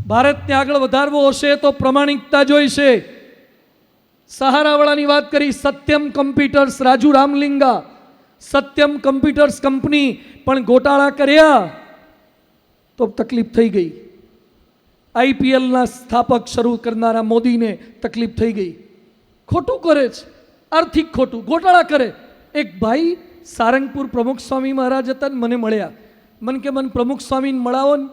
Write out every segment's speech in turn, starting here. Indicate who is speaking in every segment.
Speaker 1: ભારતને આગળ વધારવો હશે તો પ્રમાણિકતા જોઈશે. સહારાવાળાની વાત કરી, Satyam computers, Raju Ramalinga, Satyam computers company પણ ગોટાળા કર્યા તો તકલીફ થઈ ગઈ. આઈપીએલના સ્થાપક શરૂ કરનારા મોદીને તકલીફ થઈ ગઈ. ખોટું કરે છે, આર્થિક ખોટું, ગોટાળા કરે. એક ભાઈ સારંગપુર પ્રમુખ સ્વામી મહારાજ હતા, મને મળ્યા. મને કે મને પ્રમુખ સ્વામીને મળાવો ને,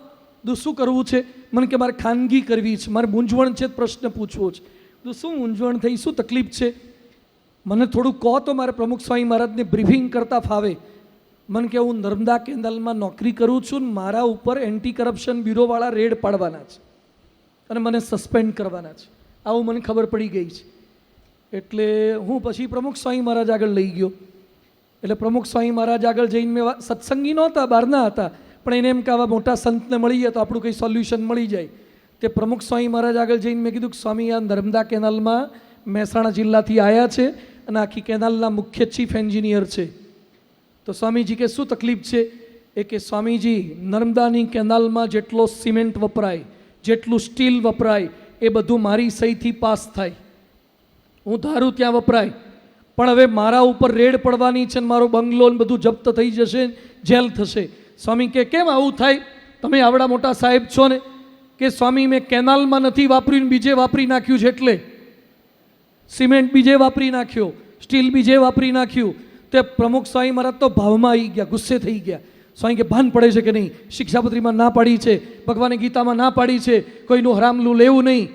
Speaker 1: શું કરવું છે? મને કે મારે ખાનગી કરવી છે, મારે મૂંઝવણ છે, પ્રશ્ન પૂછવો છે. તો શું મૂંઝવણ થઈ, શું તકલીફ છે? મને થોડું કહો તો મારે પ્રમુખ સ્વામી મહારાજને બ્રીફિંગ કરતા ફાવે. મને કે હું નર્મદા કેનાલમાં નોકરી કરું છું ને મારા ઉપર એન્ટી કરપ્શન બ્યુરોવાળા રેડ પાડવાના છે અને મને સસ્પેન્ડ કરવાના છે, આવું મને ખબર પડી ગઈ છે. એટલે હું પછી પ્રમુખ સ્વામી મહારાજ આગળ લઈ ગયો. એટલે પ્રમુખ સ્વામી મહારાજ આગળ જઈને મેં સત્સંગી નહોતા, બહારના હતા, પણ એને એમ કે આવા મોટા સંતને મળીએ તો આપણું કંઈ સોલ્યુશન મળી જાય. તે પ્રમુખ સ્વામી મહારાજ આગળ જઈને મેં કીધું કે સ્વામી, આ નર્મદા કેનાલમાં મહેસાણા જિલ્લાથી આવ્યા છે અને આખી કેનાલના મુખ્ય ચીફ એન્જિનિયર છે. તો સ્વામીજી કે શું તકલીફ છે? એ કે સ્વામીજી, નર્મદાની કેનાલમાં જેટલો સિમેન્ટ વપરાય, જેટલું સ્ટીલ વપરાય, એ બધું મારી સહીથી પાસ થાય. હું ધારું ત્યાં વપરાય, પણ હવે મારા ઉપર રેડ પડવાની છે ને મારો બંગલો ને બધું જપ્ત થઈ જશે, જેલ થશે. સ્વામી કે કેમ આવું થાય? તમે આવડા મોટા સાહેબ છો ને. કે સ્વામી, મેં કેનાલમાં નથી વાપર્યું, બીજે વાપરી નાખ્યું છે. એટલે સિમેન્ટ બીજે વાપરી નાખ્યો, સ્ટીલ બીજે વાપરી નાખ્યું. તે પ્રમુખ સ્વામી મહારાજ તો ભાવમાં આવી ગયા, ગુસ્સે થઈ ગયા. સ્વામી કે ભાન પડે છે કે નહીં? શિક્ષાપત્રીમાં ના પાડી છે, ભગવાને ગીતામાં ના પાડી છે, કોઈનું હરામલું લેવું નહીં.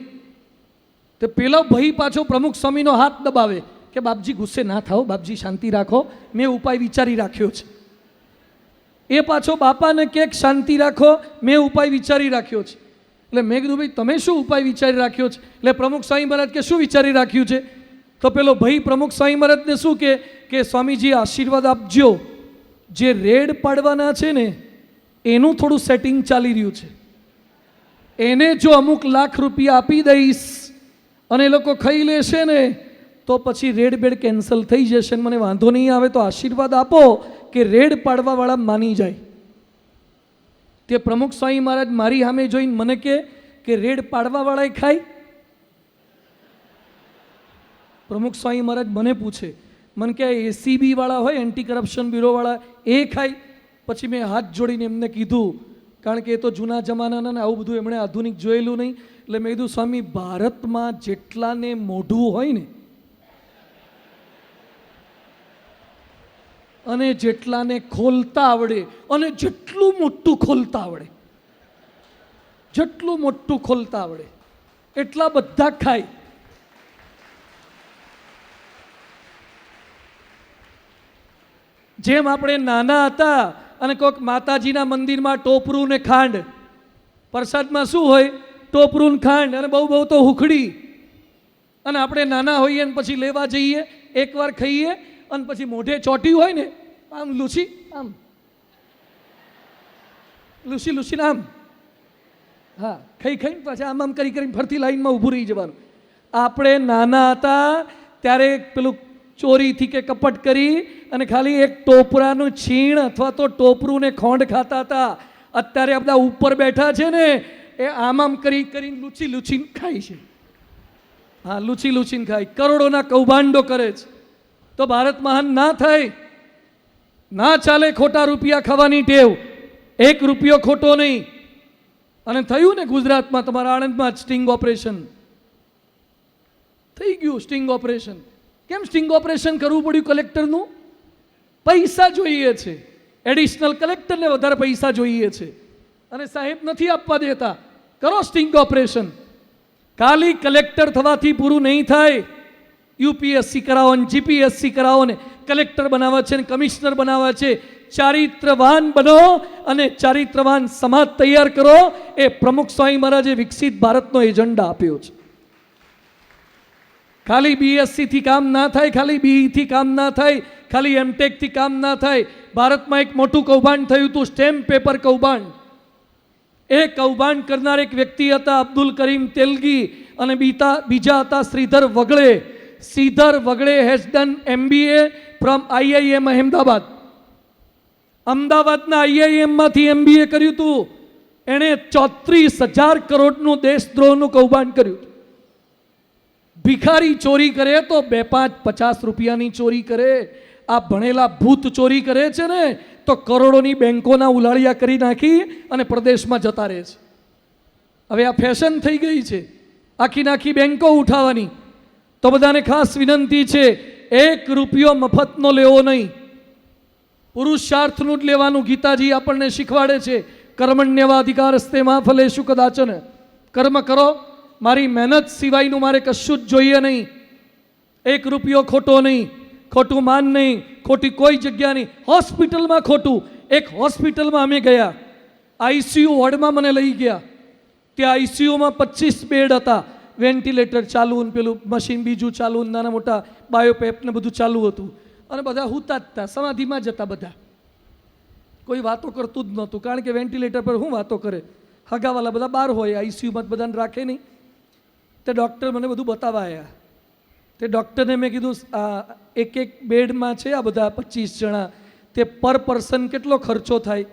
Speaker 1: તે પેલો ભાઈ પાછો પ્રમુખ સ્વામીનો હાથ દબાવે કે બાપજી ગુસ્સે ના થાઓ, બાપજી શાંતિ રાખો, મેં ઉપાય વિચારી રાખ્યો છે. એ પાછો બાપાને કે શાંતિ રાખો, મેં ઉપાય વિચારી રાખ્યો છે. એટલે મેં કીધું ભાઈ તમે શું ઉપાય વિચારી રાખ્યો છે? એટલે પ્રમુખ સ્વામી મહારાજ કે શું વિચારી રાખ્યું છે? તો પેલો ભાઈ પ્રમુખ સ્વામી મહારાજને શું કે સ્વામીજી આશીર્વાદ આપજો, જે રેડ પાડવાના છે ને એનું થોડું સેટિંગ ચાલી રહ્યું છે, એને જો અમુક લાખ રૂપિયા આપી દઈશ અને એ લોકો ખાઈ લેશે ને તો પછી રેડ બેડ કેન્સલ થઈ જશે, મને વાંધો નહીં આવે. તો આશીર્વાદ આપો કે રેડ પાડવાવાળા માની જાય. તે પ્રમુખ સ્વામી મહારાજ મારી સામે જોઈને મને કે રેડ પાડવાવાળાએ ખાય? પ્રમુખ સ્વામી મહારાજ મને પૂછે, મને કે એસીબી વાળા હોય, એન્ટી કરપ્શન બ્યુરોવાળા, એ ખાય? પછી મેં હાથ જોડીને એમને કીધું, કારણ કે એ તો જૂના જમાનાના ને આવું બધું એમણે આધુનિક જોયેલું નહીં. એટલે મેં કીધું સ્વામી, ભારતમાં જેટલાને મોઢું હોય ને અને જેટલાને ખોલતા આવડે, અને જેટલું મોટું ખોલતા આવડે, જેટલું મોટું ખોલતા આવડે એટલા બધા ખાય. જેમ આપણે નાના હતા અને કોઈક માતાજીના મંદિરમાં ટોપરું ને ખાંડ, પ્રસાદમાં શું હોય? ટોપરું ને ખાંડ, અને બહુ બહુ તો હુખડી. અને આપણે નાના હોઈએ ને પછી લેવા જઈએ, એકવાર ખાઈએ અને પછી મોઢે ચોટ્યું હોય ને આમ લૂછી, આમ લૂસી લૂસીને આમ, હા, ખાઈને પાછા આમ આમ કરીને ફરતી લાઈનમાં ઊભું રહી જવાનું. આપણે નાના હતા ત્યારે પેલું ચોરીથી કે કપટ કરી અને ખાલી એક ટોપરાનું છીણ અથવા તો ટોપરું ને ખોંડ ખાતા હતા. અત્યારે બધા ઉપર બેઠા છે ને એ આમ કરીને લૂછી લૂછીને ખાય છે. હા, લૂછી લૂછીને ખાય, કરોડોના કૌભાંડો કરે છે. તો ભારત મહાન ના થાય, ના ચાલે ખોટા રૂપિયા ખાવાની ટેવ. એક રૂપિયો ખોટો નહીં. અને થયું ને ગુજરાતમાં, તમારા આણંદમાં સ્ટિંગ ઓપરેશન થઈ ગયું. સ્ટિંગ ઓપરેશન કેમ સ્ટિંગ ઓપરેશન કરવું પડ્યું? કલેક્ટરનું પૈસા જોઈએ છે, એડિશનલ કલેક્ટરને વધારે પૈસા જોઈએ છે અને સાહેબ નથી આપવા દેતા. કરો સ્ટિંગ ઓપરેશન. ખાલી કલેક્ટર થવાથી પૂરું નહીં થાય. યુપીએસસી કરાવો ને જીપીએસસી કરાવો ને કલેક્ટર બનાવવા છે ને કમિશનર બનાવવા છે. ચારિત્રવાન બનો અને ચારિત્રવાન સમાજ તૈયાર કરો. એ પ્રમુખ સ્વામી મહારાજે વિકસિત ભારતનો એજન્ડા આપ્યો છે. ખાલી બીએસસીથી કામ ના થાય, ખાલી બીઈથી કામ ના થાય, ખાલી એમટેકથી કામ ના થાય. ભારતમાં એક મોટું કૌભાંડ થયું હતું, સ્ટેમ્પ પેપર કૌભાંડ. એ કૌભાંડ કરનાર એક વ્યક્તિ હતા અબ્દુલ કરીમ તેલગી અને બીજા હતા Shridhar Wagde. Shridhar Wagde has done MBA from IIM Ahmedabad. અમદાવાદના IIM માંથી MBA કર્યું હતું. એણે 34,000 કરોડનું દેશદ્રોહનું કૌભાંડ કર્યું. ભિખારી ચોરી કરે તો 2-5-50 રૂપિયાની ચોરી કરે. આ ભણેલા ભૂત ચોરી કરે છે ને તો કરોડોની બેંકોના ઉલાળિયા કરી નાખી અને પ્રદેશમાં જતા રહે છે. હવે આ ફેશન થઈ ગઈ છે આખી બેંકો ઉઠાવવાની. તો બધાને ખાસ વિનંતી છે, 1 રૂપિયો મફતનો લેવો નહીં, પુરુષાર્થનું જ લેવાનું. ગીતાજી આપણને શીખવાડે છે, કર્મણ્યવાધિકારસ્તે મા ફલેષુ કદાચન. કર્મ કરો, મારી મહેનત સિવાયનું મારે કશું જ જોઈએ નહીં. 1 રૂપિયો ખોટો નહીં, ખોટું માન નહીં, ખોટી કોઈ જગ્યા નહીં. હોસ્પિટલમાં ખોટું. એક હોસ્પિટલમાં અમે ગયા, આઈસીયુ વોર્ડમાં મને લઈ ગયા. ત્યાં આઈસીયુમાં 25 બેડ હતા, વેન્ટિલેટર ચાલુ ને પેલું મશીન બીજું ચાલુ, નાના મોટા બાયોપેપ ને બધું ચાલુ હતું. અને બધા હુતા જ હતા, સમાધિમાં જતા બધા. કોઈ વાતો કરતું જ નહોતું, કારણ કે વેન્ટિલેટર પર શું વાતો કરે, હગાવાલા બધા બહાર હોય, આઈસીયુમાં બધાને રાખે નહીં. તે ડૉક્ટર મને બધું બતાવવા આવ્યા. તે ડૉક્ટરને મેં કીધું, એક બેડમાં છે આ બધા 25 જણા, તે પર પર્સન કેટલો ખર્ચો થાય?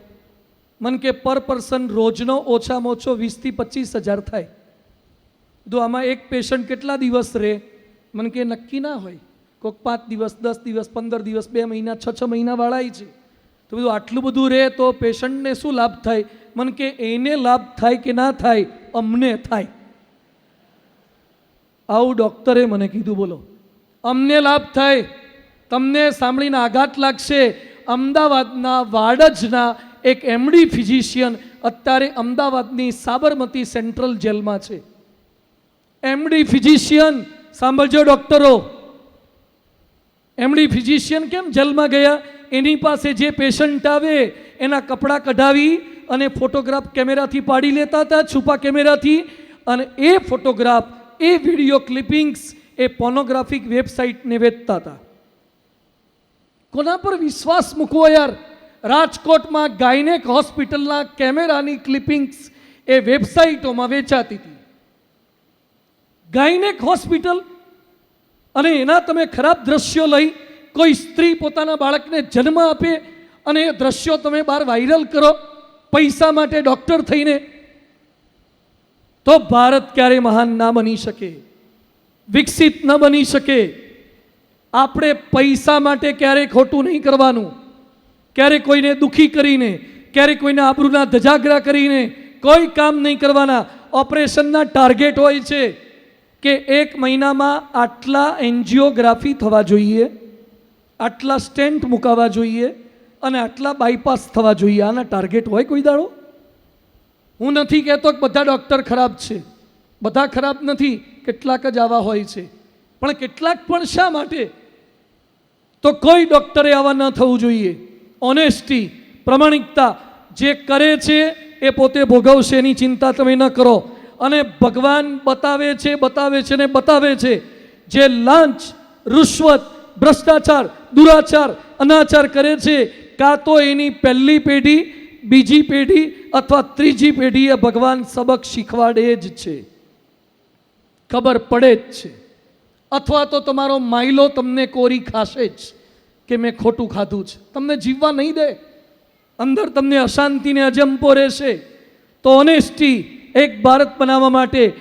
Speaker 1: મને કે પર પર્સન રોજનો ઓછામાં ઓછો 20,000 થી 25,000 થાય. તો આમાં એક પેશન્ટ કેટલા દિવસ રહે? મને કે નક્કી ના હોય, કોઈક 5 દિવસ, 10 દિવસ, 15 દિવસ, 2 મહિના, 6 મહિના વાળાય છે. તો બધું આટલું બધું રહે તો પેશન્ટને શું લાભ થાય? મને કે એને લાભ થાય કે ના થાય, અમને થાય. આવું ડૉક્ટરે મને કીધું. બોલો, અમને લાભ થાય, તમને સાંભળીને આઘાત લાગશે. અમદાવાદના વાડજના એક એમડી ફિઝિશિયન અત્યારે અમદાવાદની સાબરમતી સેન્ટ્રલ જેલમાં છે. એમડી ફિઝિશિયન, સાંભળજો ડૉક્ટરો, એમડી ફિઝિશિયન કેમ જેલમાં ગયા? એની પાસે જે પેશન્ટ આવે એના કપડાં કઢાવી અને ફોટોગ્રાફ કેમેરાથી પાડી લેતા હતા, છુપા કેમેરાથી. અને એ ફોટોગ્રાફ, એ વિડીયો ક્લિપિંગ્સ એ પોર્નોગ્રાફિક વેબસાઇટને વેચતા હતા. કોના પર વિશ્વાસ મૂકવો યાર? રાજકોટમાં ગાયનેક હોસ્પિટલના કેમેરાની ક્લિપિંગ્સ એ વેબસાઇટોમાં વેચાતી હતી. ગાયનેક હોસ્પિટલ, અને એના તમે ખરાબ દ્રશ્યો લઈ, કોઈ સ્ત્રી પોતાના બાળકને જન્મ આપે અને એ દ્રશ્યો તમે બહાર વાયરલ કરો પૈસા માટે ડૉક્ટર થઈને, તો ભારત ક્યારેય મહાન ના બની શકે, વિકસિત ન બની શકે. આપણે પૈસા માટે ક્યારેય ખોટું નહીં કરવાનું, ક્યારેય કોઈને દુઃખી કરીને, ક્યારેય કોઈને આબરૂના ધજાગરા કરીને કોઈ કામ નહીં કરવાના. ઓપરેશનના ટાર્ગેટ હોય છે કે 1 મહિનામાં આટલા એન્જિયોગ્રાફી થવા જોઈએ, આટલા સ્ટેન્ટ મુકાવા જોઈએ અને આટલા બાયપાસ થવા જોઈએ. આના ટાર્ગેટ હોય કોઈ દાડો? હું નથી કહેતો કે બધા ડૉક્ટર ખરાબ છે, બધા ખરાબ નથી, કેટલાક જ આવા હોય છે. પણ કેટલાક પણ શા માટે? તો કોઈ ડૉક્ટરે આવા ન થવું જોઈએ. ઓનેસ્ટી, પ્રમાણિકતા, જે કરે છે એ પોતે ભોગવશે, એની ચિંતા તમે ન કરો. અને ભગવાન બતાવે છે ને બતાવે છે. જે લાંચ, રૂશ્વત, ભ્રષ્ટાચાર, દુરાચાર, અનાચાર કરે છે, કાં તો એની પહેલી પેઢી, બીજી પેઢી અથવા ત્રીજી પેઢીએ ભગવાન સબક શીખવાડે જ છે, ખબર પડે જ છે. અથવા તો તમારો માયલો તમને કોરી ખાશે જ કે મેં ખોટું ખાધું છે, તમને જીવવા નહીં દે, અંદર તમને અશાંતિને અજંપો રહેશે. તો ઓનેસ્ટી, એક ભારત બનાવવા માટે